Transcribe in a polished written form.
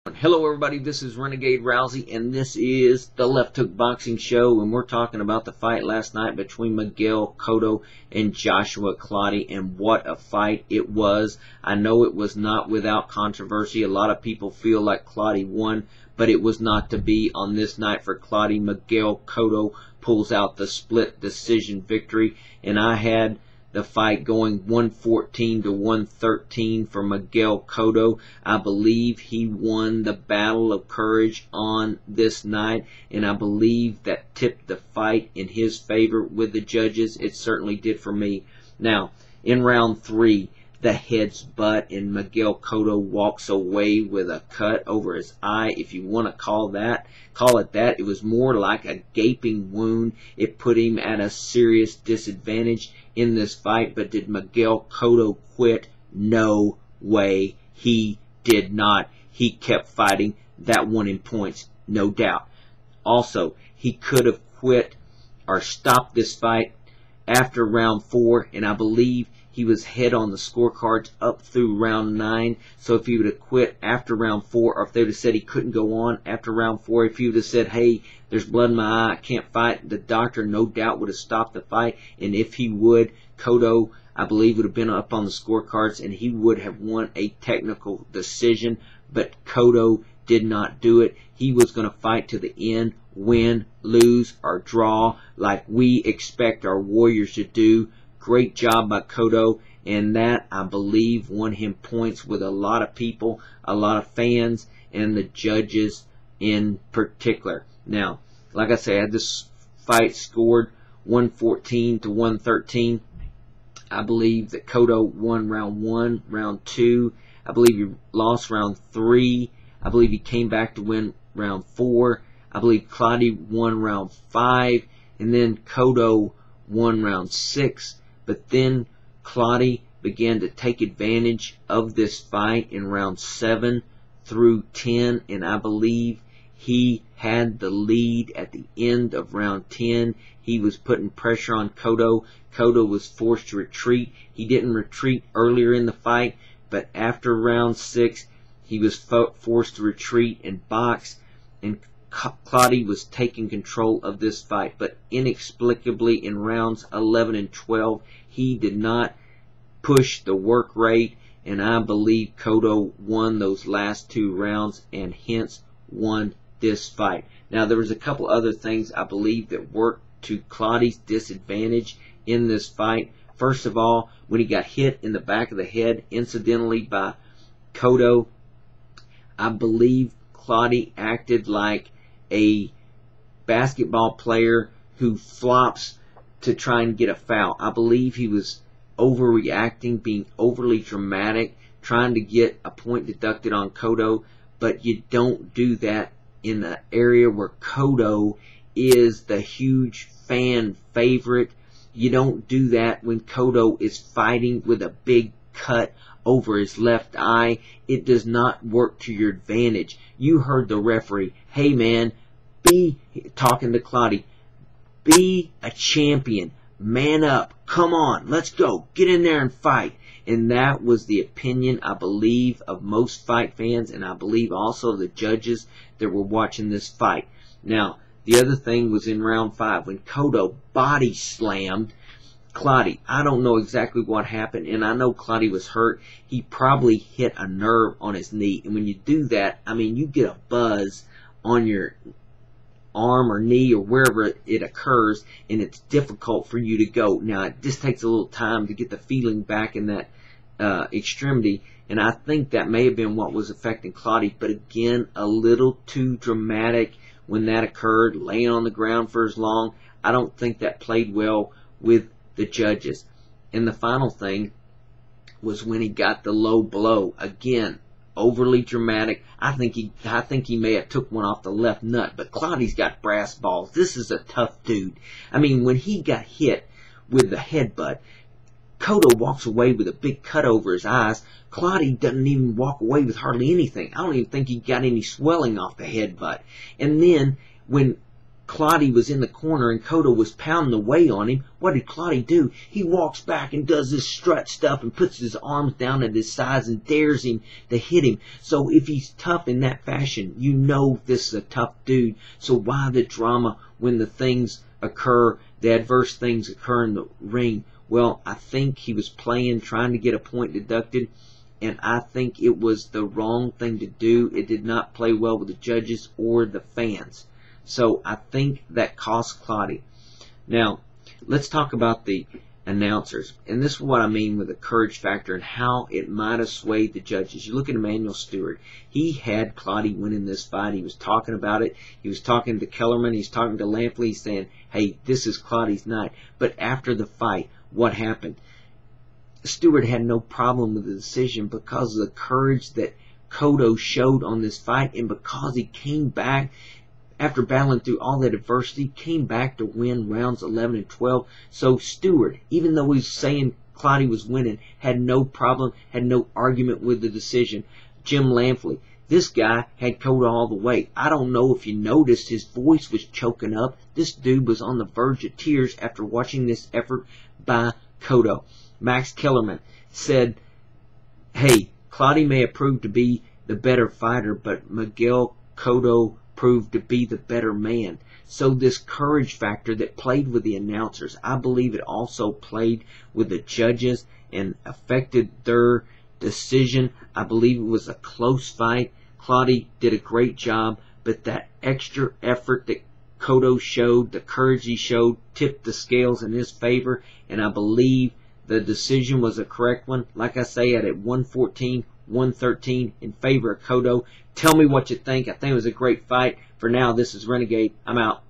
Hello everybody, this is Renegade Rousey and this is the Left Hook Boxing Show, and we're talking about the fight last night between Miguel Cotto and Joshua Clottey, and what a fight it was. I know it was not without controversy. A lot of people feel like Clottey won, but it was not to be on this night for Clottey. Miguel Cotto pulls out the split decision victory, and I had the fight going 114 to 113 for Miguel Cotto. I believe he won the battle of courage on this night, and I believe that tipped the fight in his favor with the judges. It certainly did for me. Now, in round 3, the head's butt, and Miguel Cotto walks away with a cut over his eye. If you want to call it that. It was more like a gaping wound. It put him at a serious disadvantage in this fight. But did Miguel Cotto quit? No way. He did not. He kept fighting. That won him points, no doubt. Also, he could have quit or stopped this fight after round 4, and I believe he was head on the scorecards up through round 9. So if he would have quit after round 4, or if they would have said he couldn't go on after round 4, if he would have said, hey, there's blood in my eye, I can't fight, the doctor no doubt would have stopped the fight. And if he would, Cotto, I believe, would have been up on the scorecards and he would have won a technical decision. But Cotto did not do it. He was going to fight to the end, win, lose, or draw, like we expect our warriors to do. Great job by Cotto, and that, I believe, won him points with a lot of people, a lot of fans, and the judges in particular. Now, like I said, I had this fight scored 114 to 113. I believe that Cotto won round 1, round 2. I believe he lost round 3. I believe he came back to win round 4. I believe Clottey won round 5, and then Cotto won round 6. But then Clottey began to take advantage of this fight in round 7 through 10, and I believe he had the lead at the end of round 10. He was putting pressure on Cotto. Cotto was forced to retreat. He didn't retreat earlier in the fight, but after round 6, he was forced to retreat and box, and Clottey was taking control of this fight. But inexplicably in rounds 11 and 12, he did not push the work rate, and I believe Cotto won those last 2 rounds and hence won this fight. Now, there was a couple other things I believe that worked to Clottey's disadvantage in this fight. First of all, when he got hit in the back of the head incidentally by Cotto, I believe Clottey acted like a basketball player who flops to try and get a foul. I believe he was overreacting, being overly dramatic, trying to get a point deducted on Cotto, but you don't do that in an area where Cotto is the huge fan favorite. You don't do that when Cotto is fighting with a big cut over his left eye. It does not work to your advantage. You heard the referee, hey man, talking to Clottey, be a champion, man up, come on, let's go, get in there and fight. And that was the opinion, I believe, of most fight fans, and I believe also the judges that were watching this fight. Now, the other thing was in round 5 when Cotto body slammed Clottey. I don't know exactly what happened, and I know Clottey was hurt. He probably hit a nerve on his knee, and when you do that, I mean, you get a buzz on your arm or knee or wherever it occurs, and it's difficult for you to go. Now, it just takes a little time to get the feeling back in that extremity, and I think that may have been what was affecting Clottey. But again, a little too dramatic when that occurred, laying on the ground for as long. I don't think that played well with the judges. And the final thing was when he got the low blow. Again, overly dramatic. I think he may have took one off the left nut, but Clottey's got brass balls. This is a tough dude. I mean, when he got hit with the headbutt, Cotto walks away with a big cut over his eyes. Clottey doesn't even walk away with hardly anything. I don't even think he got any swelling off the headbutt. And then when Clottey was in the corner and Cotto was pounding away on him, what did Clottey do? He walks back and does this strut stuff and puts his arms down at his sides and dares him to hit him. So if he's tough in that fashion, you know this is a tough dude. So why the drama when the things occur, the adverse things occur in the ring? Well, I think he was playing, trying to get a point deducted, and I think it was the wrong thing to do. It did not play well with the judges or the fans. So I think that cost Clottey. Now, let's talk about the announcers. And this is what I mean with the courage factor and how it might have swayed the judges. You look at Emmanuel Stewart. He had Clottey winning this fight. He was talking about it. He was talking to Kellerman. He's talking to Lampley. He's saying, hey, this is Clottey's night. But after the fight, what happened? Stewart had no problem with the decision because of the courage that Cotto showed on this fight, and because he came back after battling through all that adversity, came back to win rounds 11 and 12. So Stewart, even though he's saying Clottey was winning, had no problem, had no argument with the decision. Jim Lampley, this guy had Cotto all the way. I don't know if you noticed, his voice was choking up. This dude was on the verge of tears after watching this effort by Cotto. Max Kellerman said, hey, Clottey may have proved to be the better fighter, but Miguel Cotto proved to be the better man. So this courage factor that played with the announcers, I believe it also played with the judges and affected their decision. I believe it was a close fight. Clottey did a great job, but that extra effort that Cotto showed, the courage he showed, tipped the scales in his favor, and I believe the decision was a correct one. Like I say, at 114, 113 in favor of Cotto. Tell me what you think. I think it was a great fight. For now, this is Renegade. I'm out.